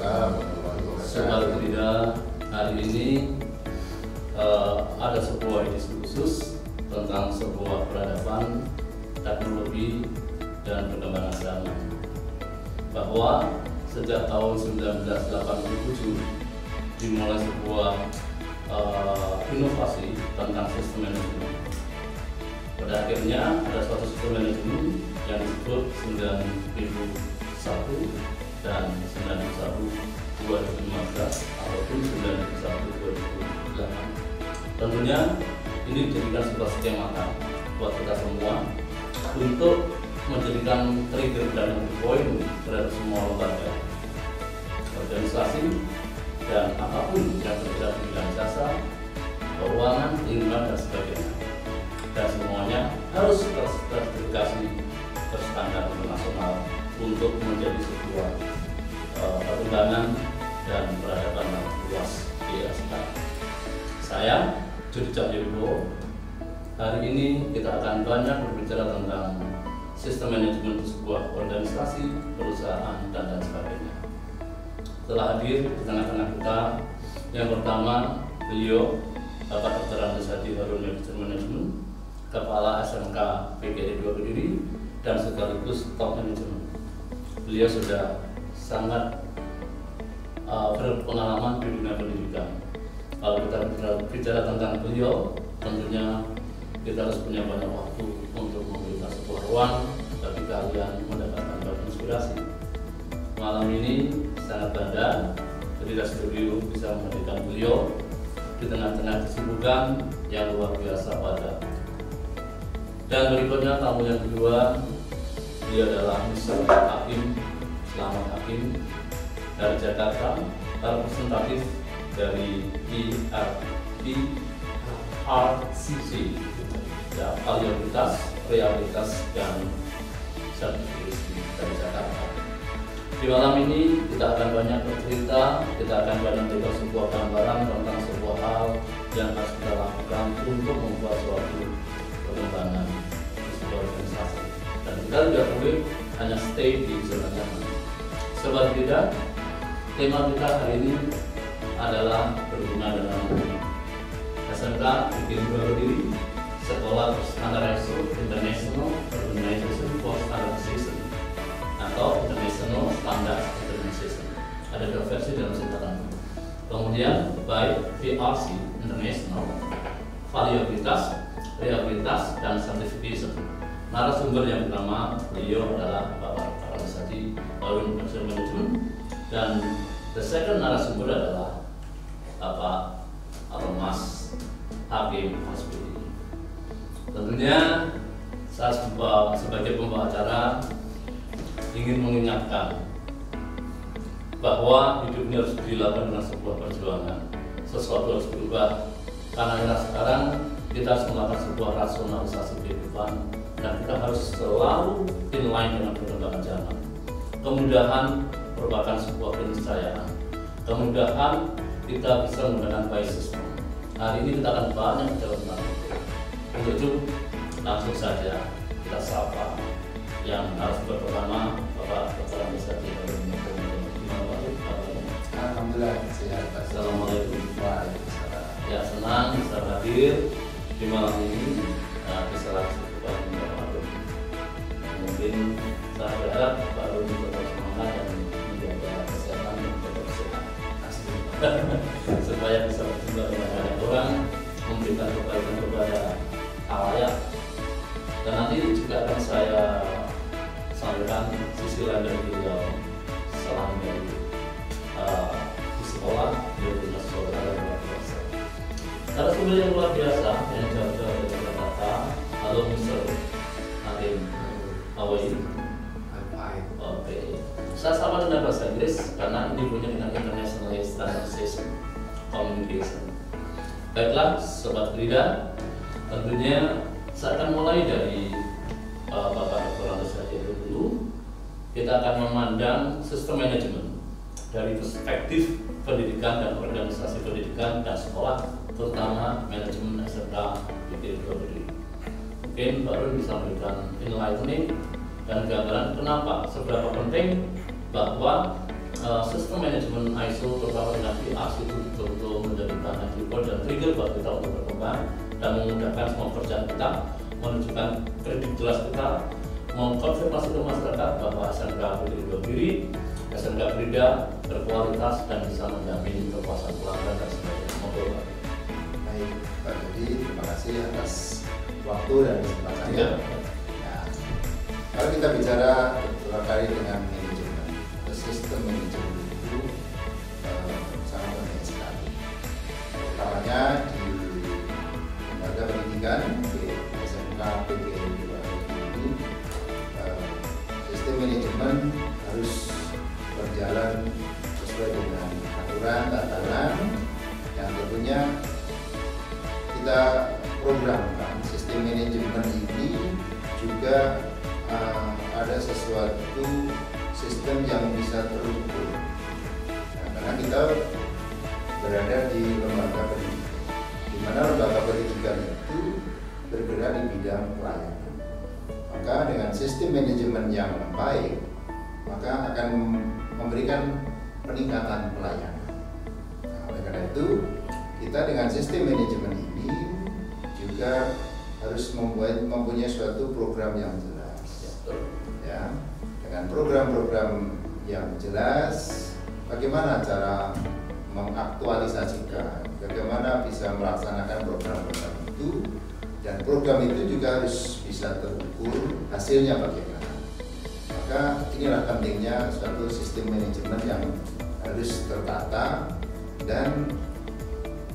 Sobat Gerida, hari ini ada sebuah edisi khusus tentang sebuah peradaban, teknologi, dan perkembangan zaman. Bahwa sejak tahun 1987 dimulai sebuah inovasi tentang sistem manajemen. Pada akhirnya ada suatu sistem manajemen yang disebut 9001 dan 91 2015 ataupun 91 2008. Tentunya ini dijadikan sebuah skemata buat kita semua untuk menjadikan trigger dan poin terhadap semua lembaga, organisasi, dan apapun yang bergerak di bidang jasa, keuangan, lingkungan, dan sebagainya. Dan semuanya harus tersertifikasi berstandar internasional untuk menjadi sebuah perkembangan dan peradaban yang luas di era sekarang. Saya, Jody Cahyowibowo. Hari ini kita akan banyak berbicara tentang sistem manajemen di sebuah organisasi, perusahaan, dan lain sebagainya. Telah hadir di tengah-tengah kita yang pertama, beliau Bapak Dr. Andes Hadi Harun, Manager Manajemen, Kepala SMK PGRI 2 Kediri, dan sekaligus Top Manajemen. Beliau sudah sangat berpengalaman di dunia pendidikan. Kalau kita bicara tentang beliau, tentunya kita harus punya banyak waktu untuk memberikan sebuah ruang bagi kalian mendapatkan banyak inspirasi. Malam ini sangat bangga Gerida Studio bisa menghadirkan beliau di tengah-tengah kesibukan yang luar biasa padat. Dan berikutnya tamu yang kedua, dia adalah Mr. Hakim Selamat Hakim dari Jakarta, representatif dari RCC, ya, Validitas, Realitas, dan Sertifikasi dari Jakarta. Di malam ini kita akan banyak bercerita, kita akan banyak memberikan sebuah gambaran tentang sebuah hal yang harus kita lakukan untuk membuat suatu pengembangan di sebuah organisasi. Dan kita tidak boleh hanya stay di zona nyaman. Sobat Gerida, tema kita hari ini adalah berhubungan dengan SMK PGRI 2 Kediri, Sekolah Standardized International Organization for Standardization atau International Standard Organization. Ada dua versi dalam singkatan. Kemudian by VRC International, Validitas, Realitas, dan Certification. Narasumber yang pertama beliau adalah Bapak Andes Hadi Harun, Manager Manajemen, dan the second narasumber adalah Bapak atau Mas Hakim Hasbudi. Tentunya saya sebagai pembawa acara ingin mengingatkan bahwa hidup ini harus dilakukan dengan sebuah perjuangan. Sesuatu harus berubah karena era sekarang kita harus melakukan sebuah rasionalisasi kehidupan dan kita harus selalu inline dengan perkembangan zaman. Kemudahan merupakan sebuah keniscayaan. Kemudahan kita bisa menggunakan by system. Hari ini kita akan banyak bicara tentang itu. Untuk itu langsung saja kita sapa yang harus pertama Bapak Dr. Andes Hadi Harun. Alhamdulillah sehat. Assalamualaikum. Waalaikumsalam. Ya, senang bisa hadir di malam ini bisa langsung kepada Bapak Harun. Mungkin saya berharap Pak Harun tetap semangat dan menjaga kesehatan dan tetap sehat supaya bisa berjumpa dengan banyak orang, memberikan kebaikan kepada halayak. Dan nanti juga akan saya sampaikan sisi lain dari beliau selain dari di sekolah, dia punya sekolah yang luar biasa. Narasumber yang luar biasa yang jauh-jauh dari Jakarta. Halo Mr. Hakim, how are you? I'm fine. Oke, saya sama dengan bahasa Inggris karena ini punya dengan International Standardization Communication. Baiklah, Sobat Gerida, tentunya saya akan mulai dari Bapak Dr. Andes Hadi dulu. Kita akan memandang sistem manajemen dari perspektif pendidikan dan organisasi pendidikan dan sekolah, terutama manajemen SMK PGRI 2 Kediri. Mungkin Pak Harun bisa memberikan enlightening dan gambaran kenapa seberapa penting bahwa sistem manajemen ISO terutama dengan PRC itu betul-betul menjadi bahan trigger dan trigger buat kita untuk berkembang dan memudahkan semua pekerjaan kita, menunjukkan kredit jelas kita, mengkonfirmasi ke masyarakat bahwa SMK berdiri berdiri, SMK Brida berkualitas dan bisa menjamin kepuasan pelanggan dan sebagainya. Monggo Pak. Baik, Pak Dodi, terima kasih atas waktu dan kesempatannya. Ya. Nah, kalau kita bicara terkait dengan manajemen, sistem manajemen itu sangat penting sekali. Utamanya di lembaga pendidikan di SMK PGRI 2 ini, sistem manajemen harus berjalan sesuai dengan aturan tatanan yang tentunya kita programkan. Sistem manajemen ini juga ada sesuatu sistem yang bisa terukur. Nah, karena kita berada di lembaga pendidikan, di mana lembaga pendidikan itu bergerak di bidang pelayanan. Maka dengan sistem manajemen yang baik, maka akan memberikan peningkatan pelayanan. Nah, oleh karena itu, kita dengan sistem manajemen ini juga harus mempunyai suatu program yang jelas. Ya, dengan program-program yang jelas, bagaimana cara mengaktualisasikan, bagaimana bisa melaksanakan program-program itu, dan program itu juga harus bisa terukur hasilnya bagaimana. Maka inilah pentingnya suatu sistem manajemen yang harus tertata dan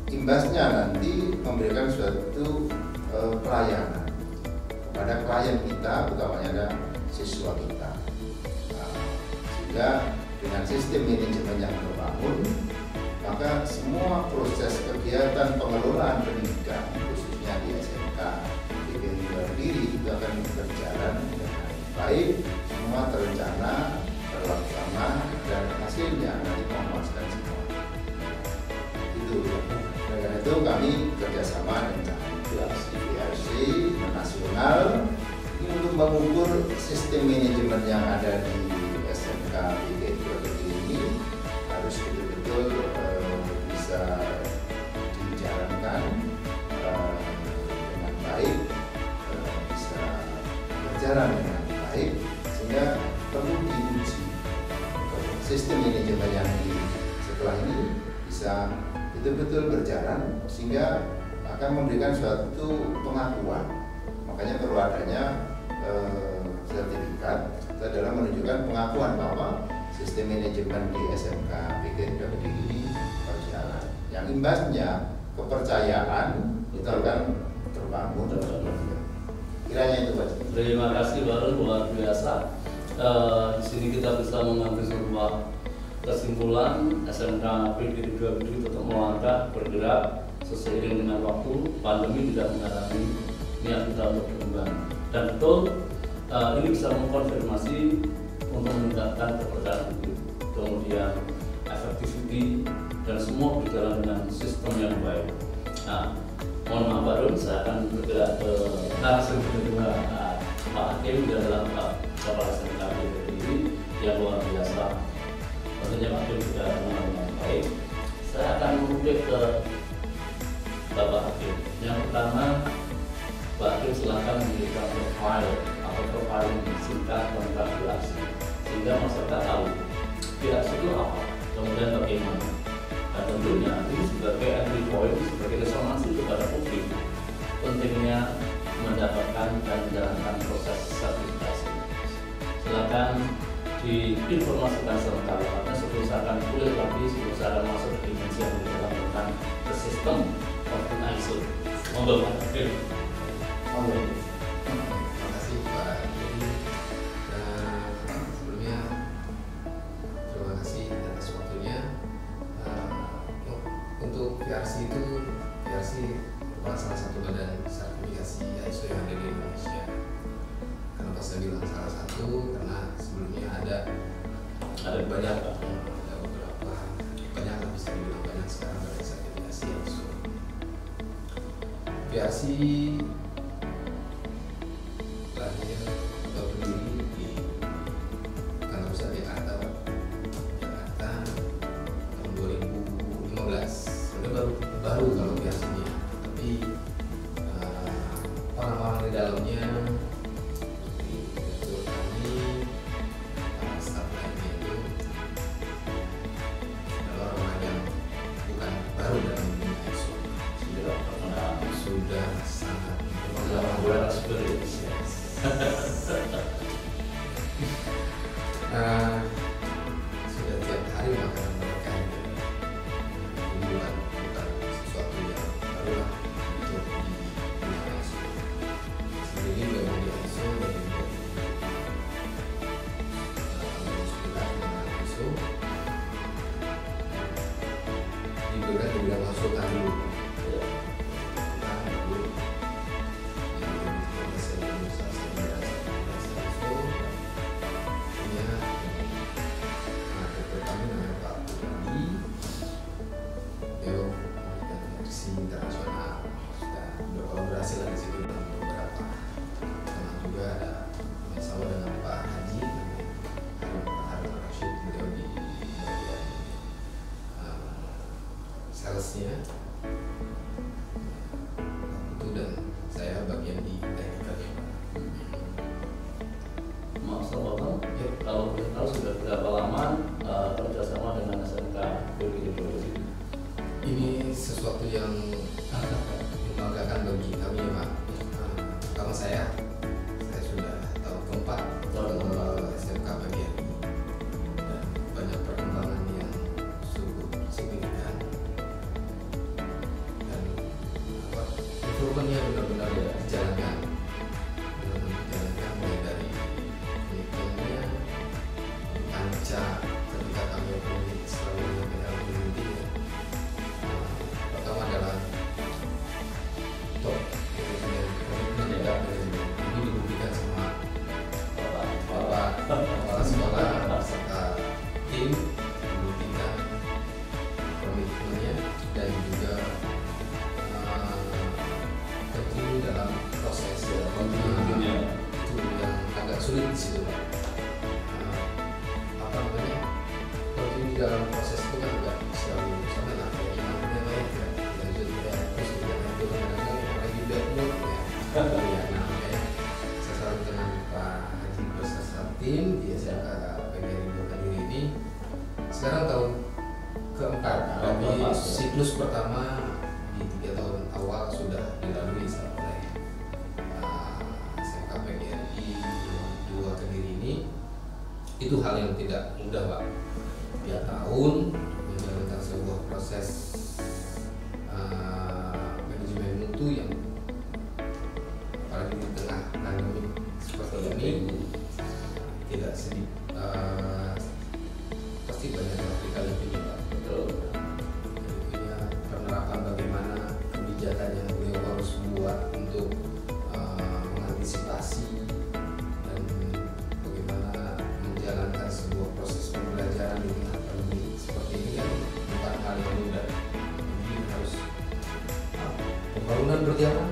imbasnya nanti memberikan suatu pelayanan kepada klien kita, utamanya ada siswa kita. Nah, sehingga dengan sistem manajemen yang terbangun, maka semua proses kegiatan pengelolaan pendidikan, khususnya di SMK PGRI berdiri, itu akan berjalan dengan baik, semua terencana, terlaksana, dan hasilnya nanti memuaskan semua. Itu. Dengan itu kami kerjasama dengan PRC nasional ini untuk mengukur sistem manajemen yang ada di SMK PGRI ini harus betul-betul bisa dijalankan dengan baik, bisa berjalan dengan baik, sehingga perlu diuji sistem manajemen yang setelah ini bisa betul-betul berjalan sehingga akan memberikan suatu pengakuan. Makanya perlu adanya sertifikat adalah menunjukkan pengakuan bahwa sistem manajemen di SMK PGRI ini berjalan. Yang imbasnya kepercayaan itu akan terbangun. Kiranya itu Pak. Terima kasih Baru, luar biasa. Di sini kita bisa mengambil sebuah kesimpulan SMK PGRI 2 tetap melangkah bergerak seiring dengan waktu. Pandemi tidak menghalangi niat kita untuk berkembang, dan betul ini bisa mengkonfirmasi untuk meningkatkan kepercayaan publik, kemudian efektiviti dan semua berjalan dengan sistem yang baik. Nah, mohon maaf Baru, saya akan bergerak ke narasumber kedua, Pak Hakim, dia adalah Kepala SMK PGRI yang luar biasa. Tentunya Pak Hakim sudah mengenal dengan baik. Saya akan merujuk ke Bapak Hakim. Yang pertama, Pak Hakim silakan memberikan profile atau profiling singkat tentang PRC sehingga masyarakat tahu PRC itu apa, kemudian bagaimana. Dan tentunya ini sebagai entry point, sebagai resonansi kepada publik, pentingnya mendapatkan dan menjalankan proses sertifikasi. Silakan diinformasikan selengkapnya sebelum saya akan kulik lagi, sebelum saya akan masuk ke dimensi yang dilakukan ke sistem ISO. Monggo Pak Hakim. Monggo. Terima kasih Pak. Jadi sebelumnya terima kasih atas waktunya. Untuk PRC itu, PRC merupakan salah satu badan sertifikasi ISO yang ada di Indonesia. Kenapa saya bilang salah satu? Karena sebelumnya ada banyak, ada beberapa banyak, bisa dibilang banyak sekarang badan sertifikasi ISO. PRC lahir atau berdiri di kantor pusat Jakarta, sudah konsultan dulu. Ya. Nah, dulu kami namanya Pak Budi, beliau internasional sudah berkolaborasi lah di situ dengan beberapa teman juga, ada bersama dengan Pak Haji Harun Rashid, beliau di bagian salesnya itu, dan saya bagian di teknikalnya. Maaf Bapak, kalau boleh tahu sudah berapa lama kerjasama dengan SMK Biologi ini? Ini sesuatu yang membanggakan bagi kami ya Pak. Pertama saya sudah tahun keempat SMK bagian ini, dan banyak perkembangan yang cukup signifikan, dan improvement-nya benar-benar dijalankan, mulai dari komitmennya, panca ketika kami selalu mengenal community. Pertama adalah top komitmen ya, ini dibuktikan sama bapak kepala sekolah serta tim, membuktikan komitmennya, dan juga continue dalam proses itu yang agak sulit di situ Pak. Apa namanya, continue dalam proses itu kan nggak selalu sama, lah kayak imannya baik ya, lanjut ya, terus juga itu kadang-kadang lagi bad mood ya. Nah makanya saya selalu dengan Pak Haji beserta tim di SMK PGRI Indo Kediri ini sekarang tahun keempat, tapi siklus pertama di 3 tahun awal sudah dilalui oleh SMK PGRI 2 Kediri ini. Itu hal yang tidak mudah Pak, 3 tahun menjalankan sebuah proses manajemen mutu yang apalagi di tengah pandemi seperti ini tidak sedikit, pasti banyak praktikal itu Pak. Betul. Punya penerapan bagaimana kebijakan yang beliau harus buat untuk mengantisipasi dan bagaimana menjalankan sebuah proses pembelajaran di tengah pandemi seperti ini kan bukan hal yang mudah. Jadi harus pembangunan berjalan,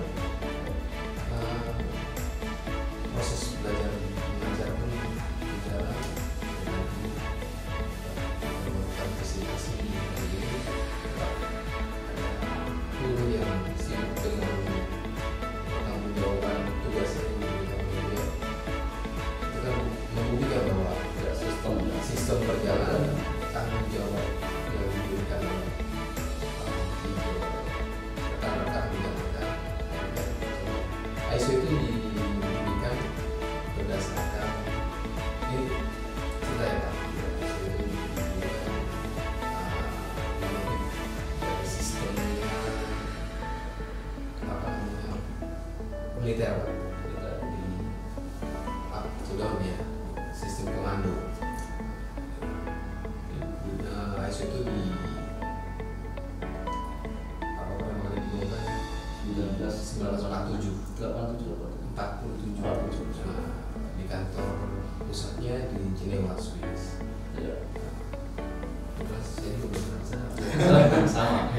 proses belajar mengajar pun berjalan, dan melakukan presentasi ini guru yang sibuk dengan pertanggungjawaban tugas yang diberikan beliau. Itu kan membuktikan bahwa sistem berjalan, tanggung jawab yang diberikan oleh rekan-rekan menjalankan. ISO itu diberikan berdasarkan ini cerita ya Pak. ISO itu diberikan dari sistemnya apa namanya militer Pak. Di sudah ya sistem komando. ISO itu di apa pertama kali dibuat 1947. 47. Nah, di kantor pusatnya di Jenewa, Swiss. Ya. Terus saya juga merasa Sama.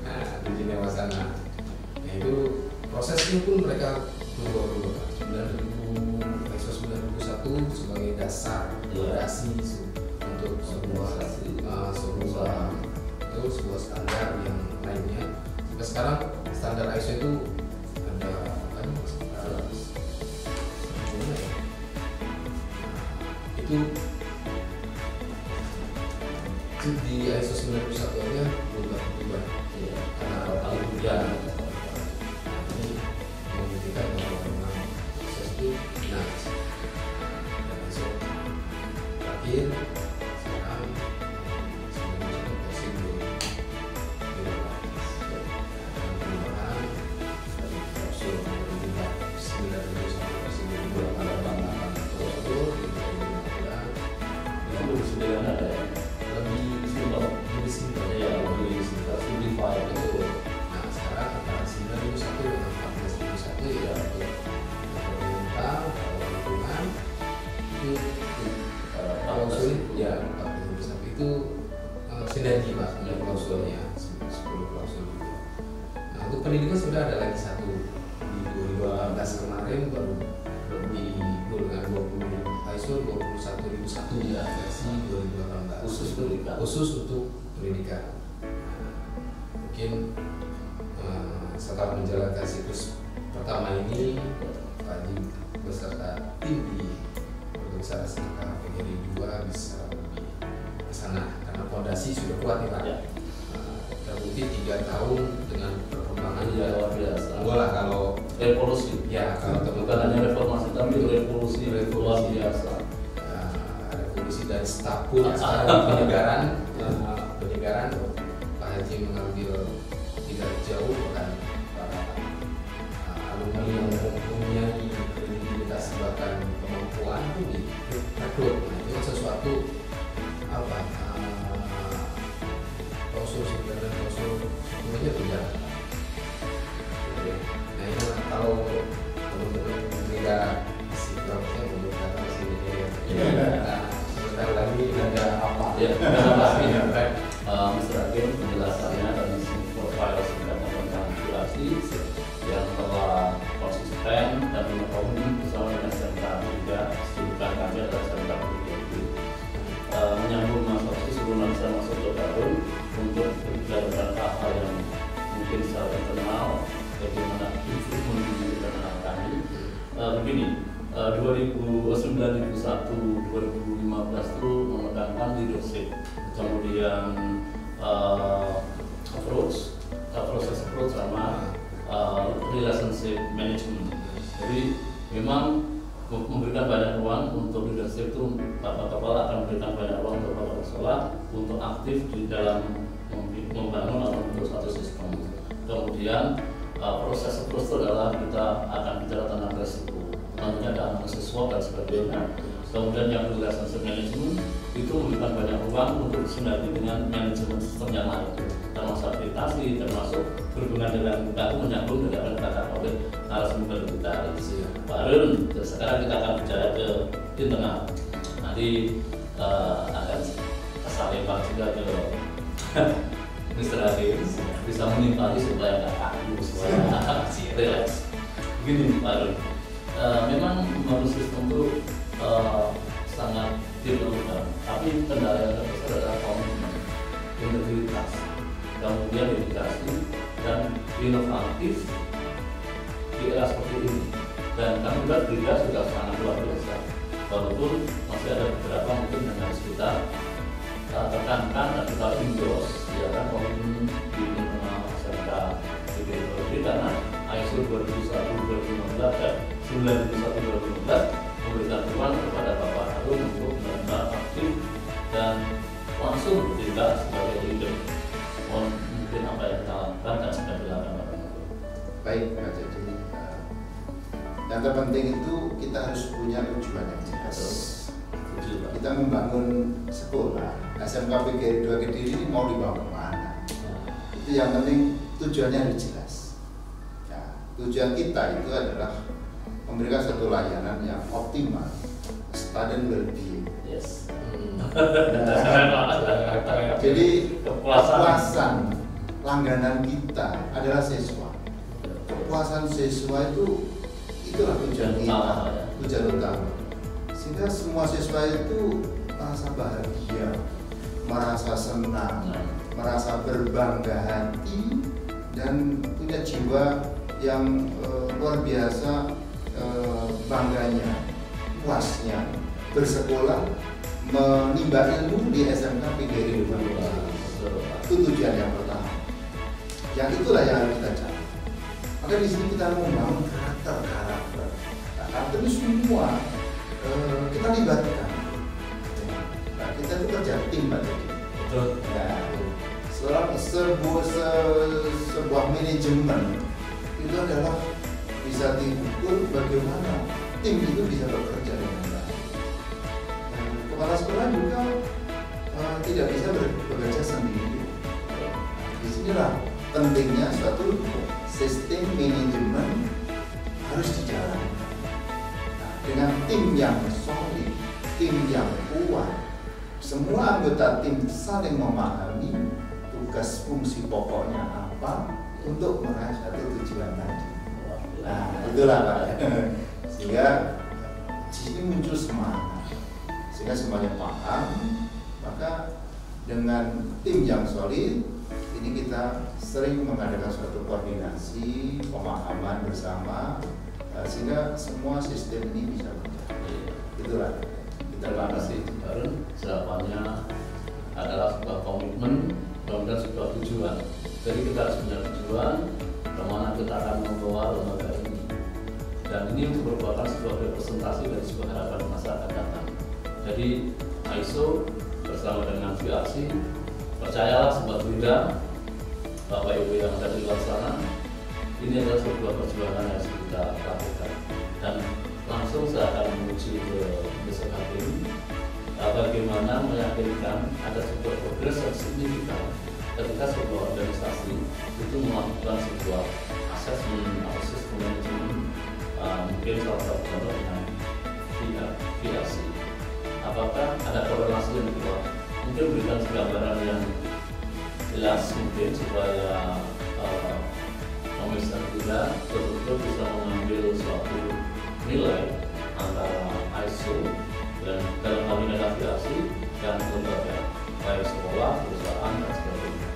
Nah, di Jenewa sana. Nah itu prosesnya pun mereka berubah-ubah. 1991 sebagai dasar federasi untuk sebuah standar yang lainnya. Sampai sekarang standar ISO itu ada kan itu di ISO 91 aja berubah ya, karena hal hujan. Ini membuktikan bahwa memang proses itu benar. Dan ISO terakhir sekarang versi 2015 perubahan dari klausul 2009 sampai versi 2018 prosedur di 2015 Itu lebih sederhana ya. lebih Simpel. simpel klausul ya 40 tapi itu sinergi Pak, ada klausulnya 10 klausul itu. Nah untuk pendidikan sudah ada lagi satu di 2018 kemarin baru dengan 20 ISO 21001 ya versi 2018 khusus untuk pendidikan. Mungkin setelah menjalankan siklus pertama ini Pak Haji beserta tim di organisasi PGRI 2 bisa lebih ke sana karena fondasi sudah kuat nih Pak. Ya. Terbukti 3 tahun dengan perkembangan Ya, luar biasa. Enggak lah kalau Revolusi. ya kalau Bukan hanya reformasi tapi revolusi luar biasa. Revolusi dari staf pun sekarang penyegaran Pak Haji mengambil tidak jauh bahkan para alumni yang mempunyai kredibilitas bahkan kemampuan pun direkrut. Nah, itu kan sesuatu apa klausul sebenarnya berjalan. Nah ini kalau teman-teman tidak si profesnya belum datang sini sebentar lagi ada apa Ya, terima kasih ya, Pak. Mr. Hakim penjelasannya dari profil singkat tentang regulasi yang telah konsisten dan mengetahui bersama dengan SMK juga bukan kami adalah SMK menyambung masalah sebelum bisa masuk ke baru untuk berbicara tentang hal-hal yang mungkin secara internal bagaimana improvement di internal kami. Begini, 2001 2015 itu menekankan leadership, kemudian approach sama relationship management. Jadi memang memberikan banyak ruang untuk leadership itu, Bapak Kepala akan memberikan banyak ruang untuk Bapak Kepala untuk aktif di dalam membangun atau membentuk satu sistem. Kemudian proses approach itu adalah kita akan bicara tentang resiko, tentunya ada analisis SWOT dan sebagainya. Kemudian yang relationship management itu memberikan banyak ruang untuk sinergi dengan manajemen sistem yang lain, termasuk aplikasi, termasuk berhubungan dengan kita itu menyambung dengan kata oleh narasumber kita. Pak Arun, sekarang kita akan bicara ke internal. Nanti akan saling juga ke Mr. Hakim bisa menimpali supaya nggak kaku, supaya relax. Begini Pak Arun, memang membangun sistem itu sangat diperlukan, tapi kendala yang terbesar adalah komitmen, integritas, kemudian dedikasi dan inovatif di era seperti ini. Dan kami juga sudah sangat luar biasa, walaupun masih ada beberapa mungkin yang harus kita tekankan dan kita endorse, ya kan, komitmen di internal SMK PGRI karena ISO 2001/2015 dan 91/2015 memberikan ruang kepada Bapak Harun untuk benar-benar aktif dan langsung bertindak sebagai leader. Mungkin apa yang kita lakukan dan sudah dilakukan Bapak Harun. Baik, Pak Jadi. Yang terpenting itu kita harus punya tujuan yang jelas. Kita membangun sekolah, SMK PGRI 2 Kediri ini mau dibawa kemana? Itu yang penting tujuannya harus jelas. Nah, tujuan kita itu adalah memberikan satu layanan yang optimal, student well-being. Yes. Jadi kepuasan langganan kita adalah siswa. Kepuasan siswa itulah tujuan kita, tujuan utama. Sehingga semua siswa itu merasa bahagia, merasa senang, merasa berbangga hati dan punya jiwa yang luar biasa bangganya, puasnya bersekolah, menimba ilmu di SMK PGRI 2. Itu tujuan yang pertama. Yang itulah yang harus kita cari. Maka di sini kita membangun karakter. Nah, karakter itu semua kita libatkan. Nah, kita itu kerja tim, Pak. Betul. Nah, sebuah manajemen itu adalah bisa diukur bagaimana tim itu bisa bekerja dengan baik. Kepala sekolah juga tidak bisa bekerja sendiri. Disinilah pentingnya suatu sistem manajemen harus dijalankan. Nah, dengan tim yang solid, tim yang kuat, semua anggota tim saling memahami tugas fungsi pokoknya apa untuk meraih satu tujuan tadi. Nah, itulah Pak. Sehingga di sini muncul semangat, sehingga semuanya paham. Maka dengan tim yang solid ini kita sering mengadakan suatu koordinasi, pemahaman bersama, sehingga semua sistem ini bisa berjalan. Itulah. Terima kasih Harun. Jawabannya adalah sebuah komitmen dan sebuah tujuan. Jadi kita harus punya tujuan kemana kita akan membawa lembaga ini. Dan ini merupakan sebuah representasi dari sebuah harapan masyarakat datang. Jadi ISO bersama dengan VRC, percayalah sebuah bidang Bapak Ibu yang ada di luar sana, ini adalah sebuah perjuangan yang harus kita lakukan. Dan langsung saya akan menuju ke besok hari ini, bagaimana meyakinkan ada sebuah progres yang signifikan ketika sebuah organisasi itu melakukan sebuah assessment atau sistem manajemen, mungkin salah satu contoh dengan VRC. Apakah ada korelasi yang kuat? Mungkin berikan gambaran yang jelas mungkin supaya pemirsa kita betul-betul bisa mengambil suatu nilai antara ISO dan dalam hal ini adalah VRC dan lembaga baik sekolah, perusahaan dan sebagainya.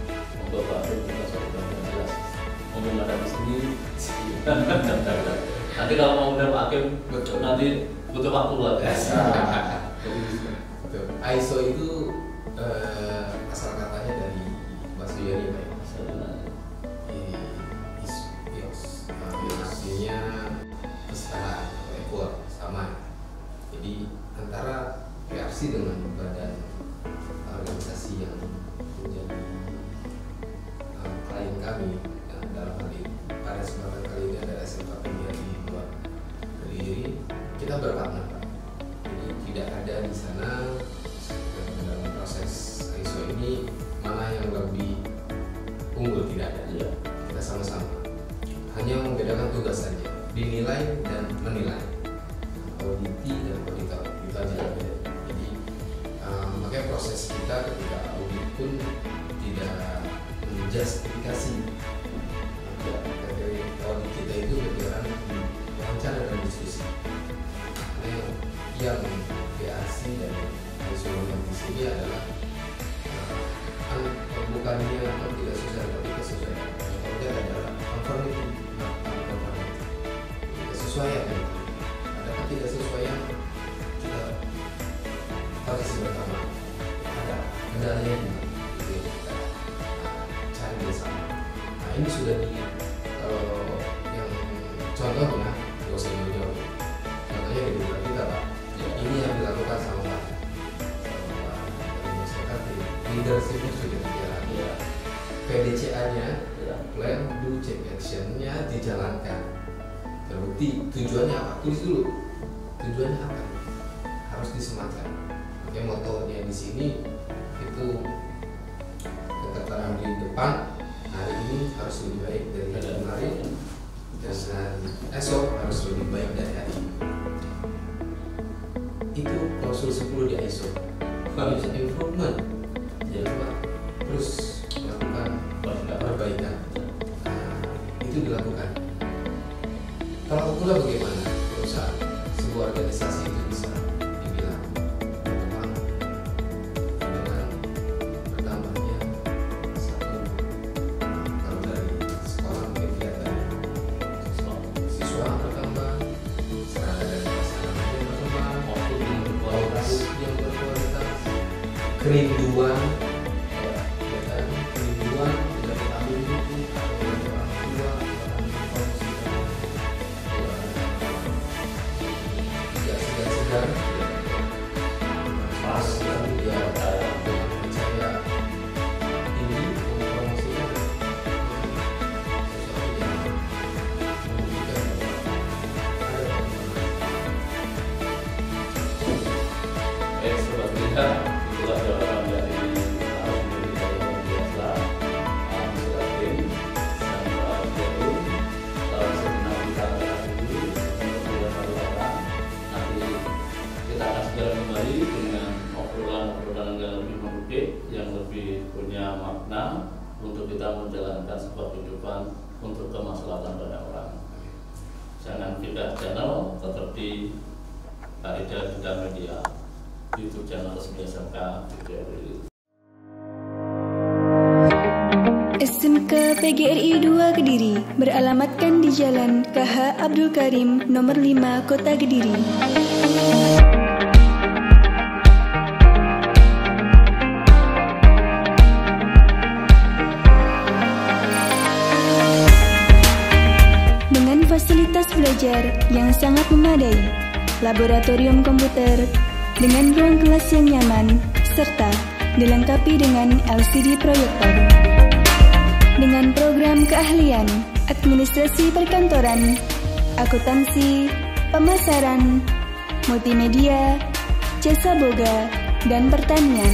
Untuk bantu kita suatu yang jelas. Ngomong ada di sini. Nanti kalau mau udah Pak Hakim, nanti butuh waktu lah. ISO itu asal katanya dari bahasa Yunani, Pak. Artinya kesetaraan atau equal, sama. Jadi antara PRC dengan badan organisasi yang menjadi klien kami, dalam hal ini pada kesempatan kali ini ada SMK Pendidikan di luar Kediri, kita berpartner, Pak. Jadi tidak ada di sana dalam proses ISO ini mana yang lebih unggul, tidak ada. Ya. Kita sama-sama. Hanya membedakan tugas saja, dinilai dan menilai, auditi dan auditor, itu aja. Jadi makanya proses kita ketika audit pun tidak menjustifikasi. Dari audit kita itu berjalan wawancara dan diskusi. Karena yang BAC dan ISO di sini adalah bukannya tidak sesuai tapi kesesuaian. Kalau adalah conformity, kesesuaian. Ada ketidaksesuaian, kita harus bersama. Ada kendalanya juga, kita cari bersama. Nah ini sudah kalau yang contohnya, nggak usah jauh-jauh. Contohnya di beberapa kita, Pak. Ini yang dilakukan sama Pak. Masyarakat leadership sudah berjalan. Ya. PDCA-nya, Ya. plan, do, check, action-nya dijalankan. Terbukti tujuannya apa? Tulis dulu. Tujuannya apa? Harus disematkan. Oke, motonya di sini itu keterangan di depan. Hari ini harus lebih baik dari kemarin, dan esok harus lebih baik dari hari ini. Itu klausul 10 di ISO. Harus improvement. Jadi Pak, terus melakukan perbaikan. Itu dilakukan. Kalau pula bagaimana perusahaan, sebuah organisasi itu bisa dibilang berkembang dengan bertambahnya satu, kalau dari sekolah mungkin kelihatan siswa bertambah, serata dari masyarakat yang berkembang, output yang berkualitas, kerinduan tidak terlalu buku orang tua, tidak segar-segar, pas yang dia percaya ini mempromosikan sesuatu yang membuktikan bahwa ada Sepertinya itulah jawaban dari untuk kita menjalankan sebuah kehidupan untuk kemaslahatan banyak orang. Jangan pindah channel, tetap di Kaidah Bidang Media, YouTube channel resmi SMK PGRI. SMK PGRI 2 Kediri beralamatkan di Jalan KH Abdul Karim nomor 5 Kota Kediri. Dengan fasilitas belajar yang sangat memadai, laboratorium komputer dengan ruang kelas yang nyaman, serta dilengkapi dengan LCD proyektor. Dengan program keahlian, administrasi perkantoran, akuntansi, pemasaran, multimedia, jasa boga, dan pertanian.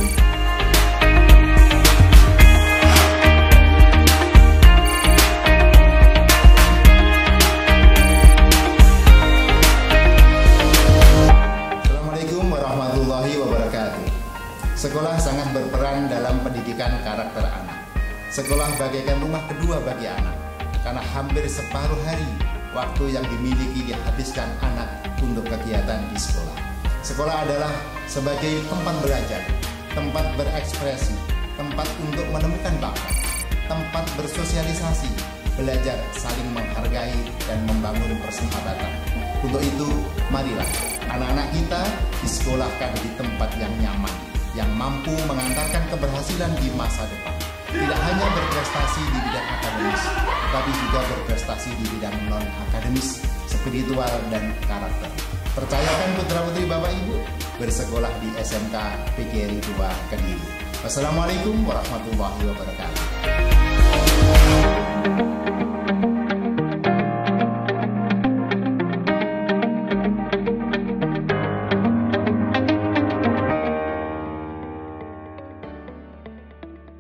Assalamualaikum warahmatullahi wabarakatuh. Sekolah sangat berperan dalam pendidikan karakter anak. Sekolah bagaikan rumah kedua bagi anak, karena hampir separuh hari waktu yang dimiliki dihabiskan anak untuk kegiatan di sekolah. Sekolah adalah sebagai tempat belajar, tempat berekspresi, tempat untuk menemukan bakat, tempat bersosialisasi, belajar saling menghargai dan membangun persahabatan. Untuk itu, marilah anak-anak kita disekolahkan di tempat yang nyaman, yang mampu mengantarkan keberhasilan di masa depan. Tidak hanya berprestasi di bidang akademis, tetapi juga berprestasi di bidang non-akademis, spiritual, dan karakter. Percayakan putra-putri Bapak Ibu bersekolah di SMK PGRI 2 Kediri. Wassalamualaikum warahmatullahi wabarakatuh.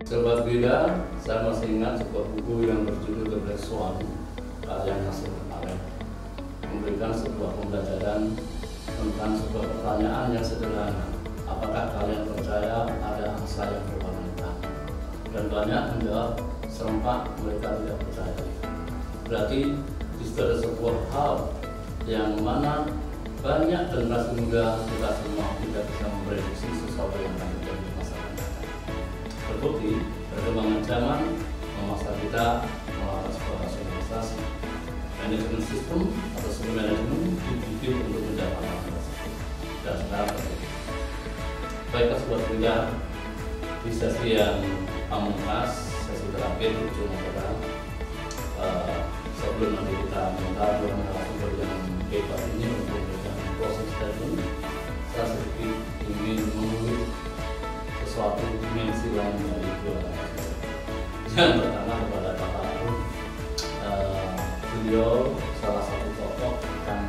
Sobat Bida, saya masih ingat sebuah buku yang berjudul The Black Swan karya Nasir Kemarin, memberikan sebuah pembelajaran tentang sebuah pertanyaan yang sederhana. Apakah kalian percaya ada angsa yang berwarna? Dan banyak menjawab serempak mereka tidak percaya. Berarti di situ ada sebuah hal yang mana banyak generasi muda kita semua tidak bisa memprediksi sesuatu yang akan terjadi di masa akan datang. Terbukti, perkembangan zaman memaksa kita melakukan sebuah rasionalisasi. Manajemen sistem atau sistem manajemen dibikin untuk mendapatkan hal tersebut. Dan sekarang terjadi. Baiklah sebuah benda di sesi yang pamungkas, sesi terakhir ujung acara. Sebelum nanti kita mengenal dua narasumber yang hebat ini untuk memberikan closing statement, saya sedikit ingin mengulik sesuatu dimensi lain dari dua narasumber. Yang pertama kepada Bapak Arun, beliau salah satu tokoh yang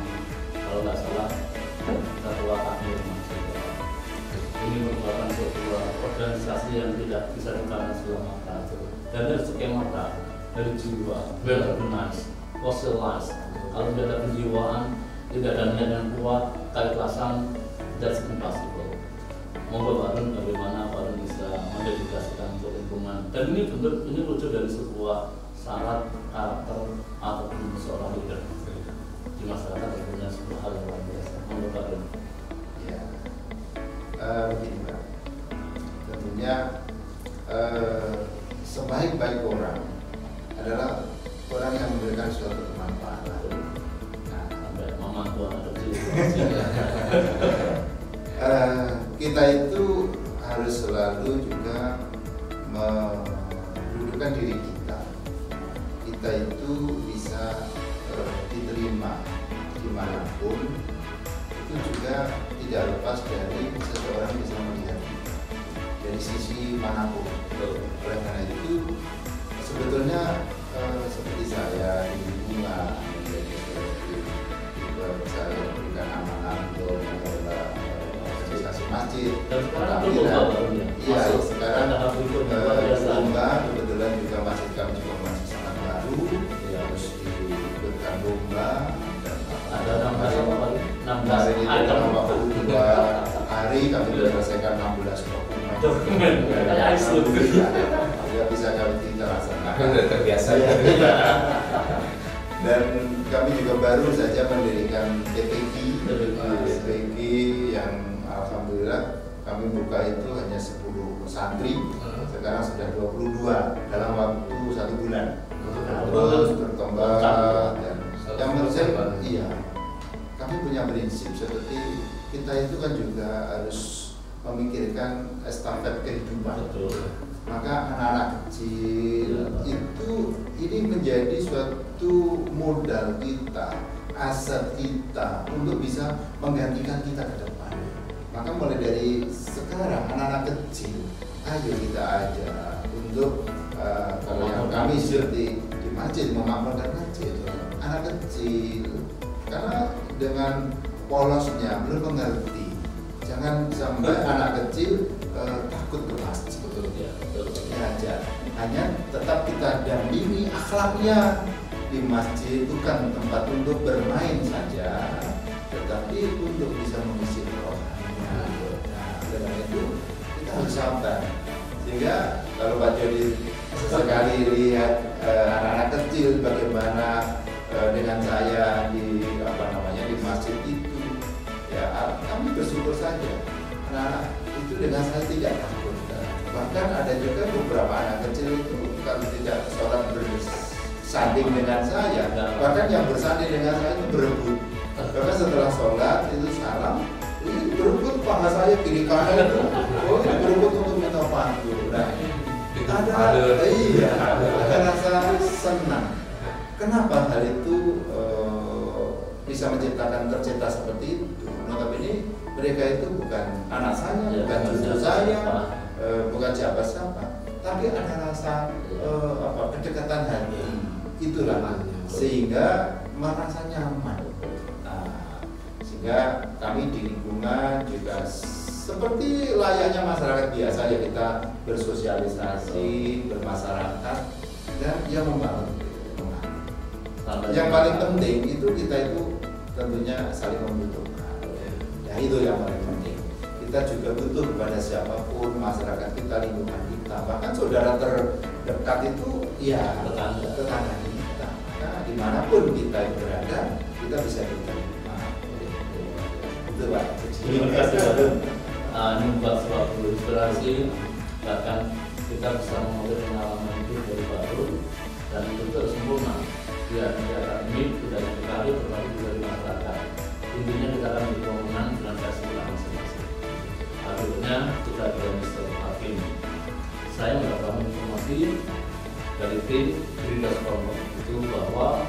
kalau nggak salah ketua akhir mahasiswa. Ini merupakan sebuah organisasi yang tidak bisa dipandang sebelah mata, dan dari sekian mata, dari jiwa, well organized, fossilized. Kalau tidak ada kejiwaan, tidak ada niat yang kuat, keikhlasan, that's impossible. Monggo Pak Arun, bagaimana Pak Arun bisa mendedikasikan untuk lingkungan, dan ini bentuk ini wujud dari sebuah syarat karakter ataupun seorang leader di masyarakat yang punya sebuah hal yang luar biasa. Monggo Pak Arun. Ya, begini Pak, tentunya sebaik-baik orang adalah orang yang memberikan suatu kemanfaatan. Nah, Sampai mama tua ada kita itu harus selalu juga mendudukkan diri kita. Kita itu bisa diterima dimanapun, itu juga tidak lepas dari seseorang bisa melihat kita dari sisi manapun. Oleh karena itu sebetulnya seperti saya di lingkungan, juga saya berikan amanah untuk mengelola organisasi masjid. Dan sekarang itu lomba ya? Iya, sekarang biasa. lomba kebetulan juga masjid kami juga masih sangat baru, Ya. harus diikutkan lomba. Dan Ada 6 hari apa kali? 16 hari ini item. dalam waktu 2 hari kami menyelesaikan 16 dokumen. Dokumen, kayak ISO. Ya, bisa kami kita laksanakan. udah terbiasa. Iya. Dan kami juga baru saja mendirikan TPG yang alhamdulillah kami buka itu hanya 10 santri, sekarang sudah 22 dalam waktu 1 bulan. Terus berkembang dan yang penting iya, kami punya prinsip seperti kita itu kan juga harus memikirkan estafet kehidupan. Maka anak-anak kecil itu ini menjadi suatu modal kita, aset kita untuk bisa menggantikan kita ke depan. Maka mulai dari sekarang anak-anak kecil, ayo kita ajak untuk kalau yang kami seperti di masjid memakmurkan masjid, anak kecil karena dengan polosnya belum mengerti, jangan sampai anak kecil takut ke masjid. Aja hanya tetap kita dampingi akhlaknya. Di masjid bukan tempat untuk bermain saja, tetapi untuk bisa mengisi rohaninya. Nah, dengan itu kita harus sabar. Sehingga kalau Pak Jody sekali lihat anak-anak kecil bagaimana dengan saya di di masjid itu, ya kami bersyukur saja. Anak-anak itu dengan saya tidak takut. Bahkan ada juga beberapa anak kecil itu kalau tidak sholat bersanding dengan saya, bahkan yang bersanding dengan saya itu berebut. Karena setelah sholat itu salam, ini berebut paha saya kiri kanan itu, oh ini berebut untuk minta pantu. Nah, ada rasa senang. Kenapa hal itu bisa tercipta seperti itu? Notabene mereka itu bukan anak saya, bukan cucu saya. Bukan siapa-siapa, tapi ada rasa kedekatan hati, itulah sehingga merasa nyaman. Nah, sehingga kami di lingkungan juga seperti layaknya masyarakat biasa ya, kita bersosialisasi, bermasyarakat dan ya membangun. Yang paling penting itu kita itu tentunya saling membutuhkan. Ya itu yang paling penting. Kita juga butuh kepada siapapun, masyarakat kita, lingkungan kita, bahkan saudara terdekat itu ya tetangga kita. Nah, dimanapun kita berada, kita bisa diterima. Itu Pak. Terima kasih Pak. Ini membuat suatu inspirasi, bahkan kita bisa mengambil pengalaman itu dari baru dan itu terus sempurna. Ya, ini sudah dikali berbagi dari masyarakat. Intinya kita akan berkomunikasi dengan versi masing-masing. Akhirnya kita ke Mr. Hakim. Saya mendapatkan informasi dari tim Greendas Promo itu bahwa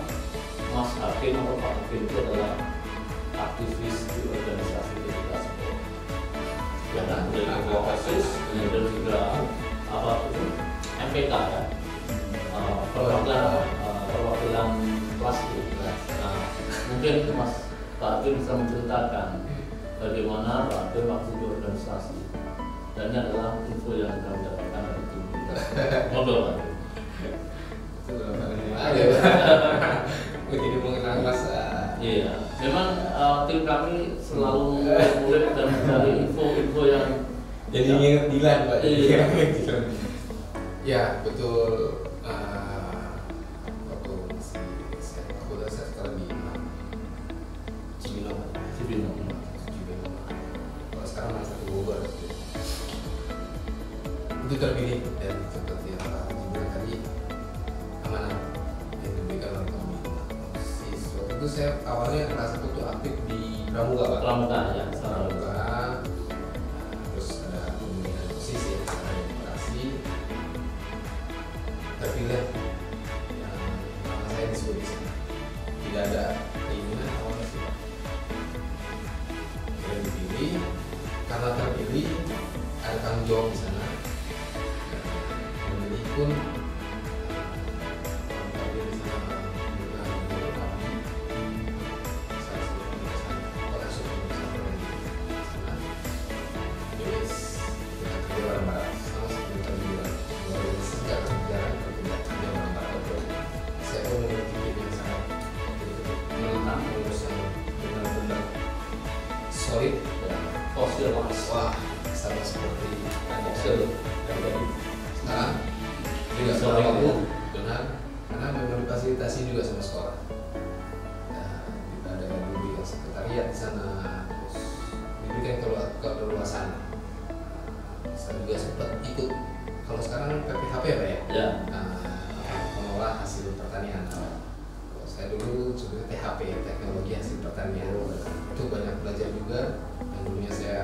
Mas Hakim atau Pak Hakim itu adalah aktivis di organisasi Greendas Promo. Ya kan, dari advokasis, kemudian juga apa itu MPK ya, perwakilan plastik. Nah, mungkin Mas Pak Hakim bisa menceritakan bagaimana Pak Hakim waktu di organisasi, dan ini adalah info yang kami dapatkan dari tim kita. Ngobrol Pak Hakim. Begini mengenal Mas. Iya, memang tim kami selalu ngulik dan mencari info-info yang jadi ingat Dilan Pak. Iya. Ya betul. Waktu saya sekarang di Cibinong. Kalau sekarang masih di Bogor. Itu terpilih dan seperti yang Pak bilang tadi, amanah yang diberikan oleh kami. Itu saya awalnya merasa itu aktif di Pramuka Pak. Pramuka ya, Pramuka. Terus ada pemilihan posisi, ada demokrasi. Terpilih yang nama saya disebut di sana. Tidak ada keinginan awalnya sih Pak. Kira dipilih, karena terpilih ada tanggung jawab di sana. Memilih pun solid dan fosil mas. Wah, sama seperti fosil yang tadi. Sekarang tidak solid waktu ya. karena memang difasilitasi juga sama sekolah. Nah, kita ada bimbingan sekretariat di sana, terus bimbingan keluasan. Saya juga sempat ikut, kalau sekarang PPHP ya Pak ya? Ya. Mengolah hasil pertanian. Kalau saya dulu sebetulnya THP, teknologi hasil pertanian. Itu banyak belajar juga. Yang dulunya saya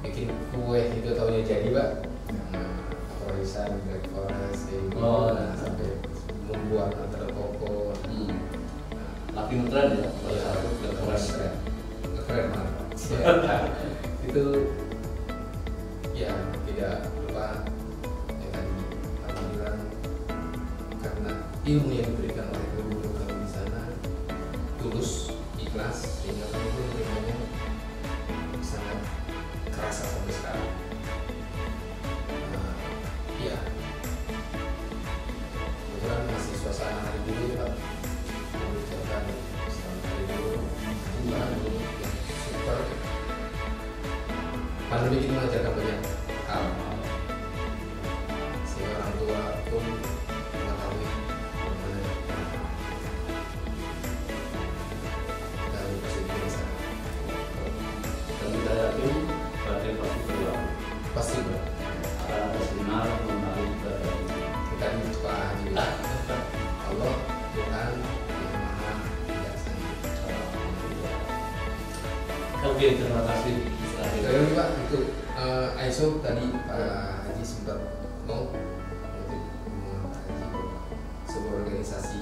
bikin kue itu tahunya jadi Pak. Korisan, black forest, sampai membuat antara koko. Laki ngetren ya? Keren banget. Itu ya tidak lupa yang tadi Pak bilang, karena ilmu yang diberikan oleh guru kami di sana tulus, ikhlas, sehingga kami pun menerimanya sangat kerasa sampai sekarang. Ya, kebetulan masih suasana hari dulu ya Pak, mengucapkan selamat hari dulu, Tuhan dulu yang super. Pandemi ini mengajarkan banyak hal, sehingga orang tua pun mengetahui bagaimana kita harus bersikap di sana. Dan kita yakin badai pasti berlalu. Pasti Pak. Akan ada sinar mengenai badai. Kita dibuka juga. Allah Tuhan yang Maha Bijaksana. Oke, terima kasih. Terima Pak untuk ISO tadi Pak Haji sempat ngomong Pak Haji bahwa sebuah organisasi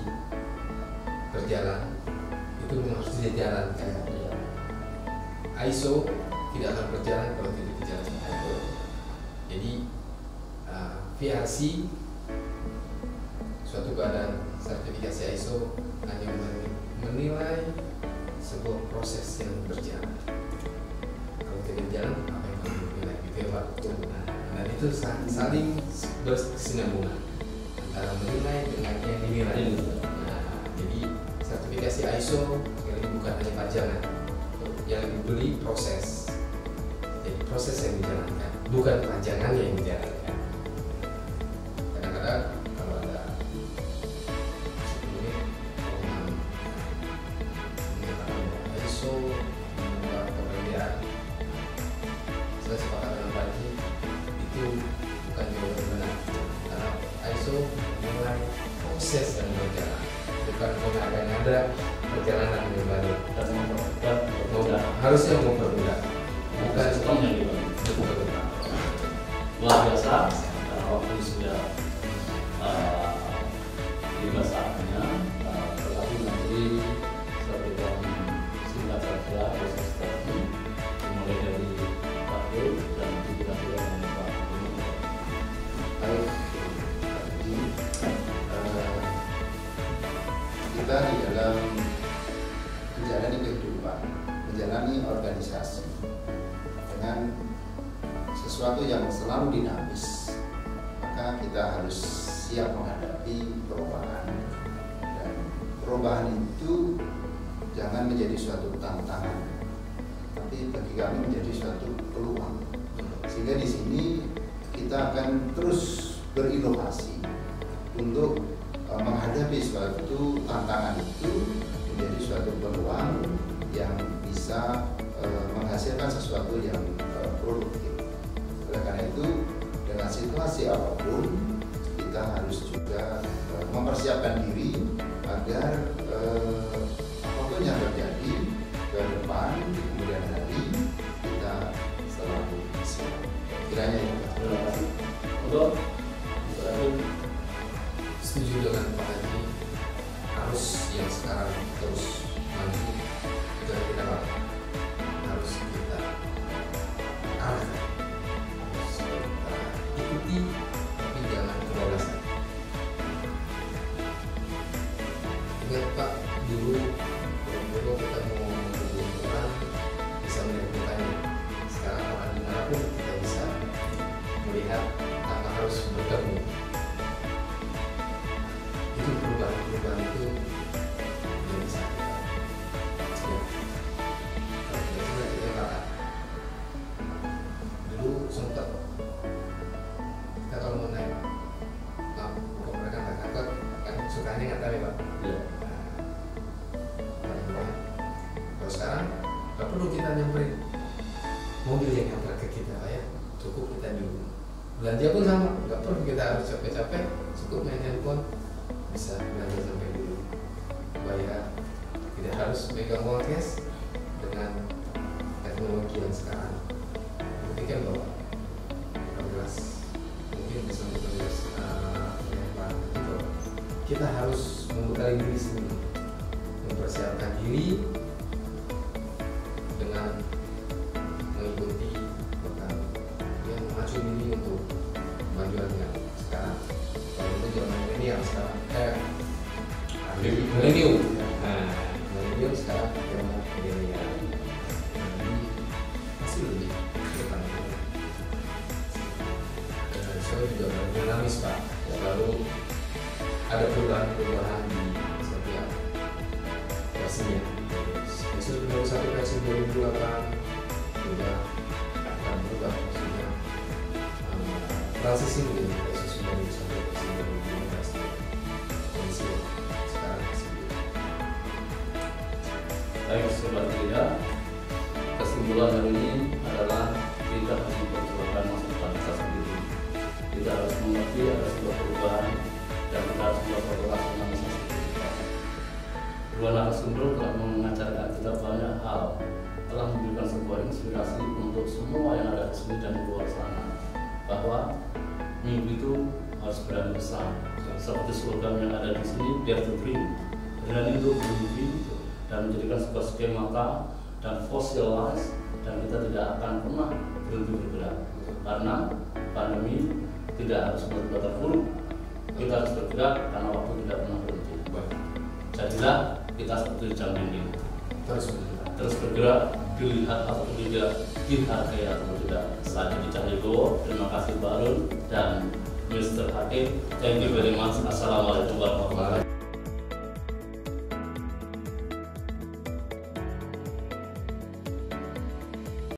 berjalan itu memang harus dijalankan. ISO tidak akan berjalan kalau tidak dijalankan. Jadi VRC, suatu badan sertifikasi ISO, hanya menilai sebuah proses yang berjalan. Kalau tidak berjalan, apa yang kamu nilai gitu ya Pak? Dan itu saling berkesinambungan antara menilai dengan yang dinilai. Nah, jadi sertifikasi ISO ini bukan hanya pajangan, yang dibeli proses. Jadi proses yang dijalankan, bukan pajangan yang dijalankan. Kadang-kadang kalau ada 10 menit orang menyatakan bahwa ISO membuat perbedaan, saya sepakat dengan Pak Haji, itu bukan jawaban benar, karena ISO mulai proses yang berjalan, bukan mengada-ngada perjalanan yang baru. Dan mempermudah. Harusnya mempermudah, bukan Sistemnya juga. Luar biasa, karena waktu sudah tiba saatnya, tetapi nanti satu jam singkat saja proses tadi dimulai dari Pak Dul dan nanti kira-kira dengan Pak Dul. Baik, jadi kita di dalam menjalani kehidupan, menjalani organisasi dengan sesuatu yang selalu dinamis, maka kita harus siap menghadapi perubahan. Dan perubahan itu jangan menjadi suatu tantangan, tapi bagi kami menjadi suatu peluang. Sehingga di sini kita akan terus berinovasi untuk menghadapi suatu tantangan itu menjadi suatu peluang yang bisa menghasilkan sesuatu yang produktif. Oleh karena itu, dengan situasi apapun kita harus juga mempersiapkan diri agar apapun yang terjadi ke depan di kemudian hari kita selalu siap. Kiranya itu. Terima kasih. Untuk setuju dengan Pak Haji, harus yang sekarang terus maju dan kita harus kita arahkan, harus kita ikuti, tapi jangan kebablasan. Ingat Pak, dulu kita mau menghubungi orang bisa melihat mukanya. Sekarang orang dimanapun kita bisa melihat tanpa harus bertemu. Itu perubahan itu yang bisa kita dulu sempat kita kalau mau naik mereka naik angkot kan kita nyamperin mobil yang ngantar ke kita, Pak ya. Cukup kita di rumah. Belanja pun sama, nggak perlu kita harus capek-capek, cukup main handphone bisa belanja sampai di rumah. Bayar, tidak harus megang uang cash dengan teknologi yang sekarang. Buktikan bahwa progres mungkin bisa berprogres kita harus membekali diri sendiri, mempersiapkan diri dengan mengikuti bahkan yang memacu diri untuk kemajuan yang sekarang. Kalau itu zaman milenial sekarang milenium. Nah, milenium sekarang zaman milenial. Jadi masih lebih depan. Saya juga dinamis, Pak. Selalu ada perubahan-perubahan di setiap versinya. Yesus 21 versi 2008 juga akan berubah maksudnya transisi menjadi Yesus 21 versi 2015. Kondisi sekarang masih Baik, sobat Gereja, kesimpulan hari ini adalah kita harus memperjuangkan masa depan kita sendiri. Kita harus mengerti ada sebuah perubahan dan kita harus membuat relasi dengan masa kita. Dua narasumber telah mengajarkan kita banyak hal, telah memberikan sebuah inspirasi untuk semua yang ada di sini dan di luar sana, bahwa mimpi itu harus berani besar. Seperti slogan yang ada di sini, dare to dream, berani untuk bermimpi dan menjadikan sebuah skemata dan fossilize, dan kita tidak akan pernah berhenti bergerak karena pandemi tidak harus benar-benar terpuruk. Kita harus bergerak karena waktu tidak pernah berhenti. Jadilah kita seperti jam dinding, terus bergerak, dilihat atau tidak, dihargai atau tidak. Saya Didi Cahyogo, terima kasih Pak Arun dan Mr. Hakim. Thank you very much. Assalamualaikum warahmatullahi wabarakatuh.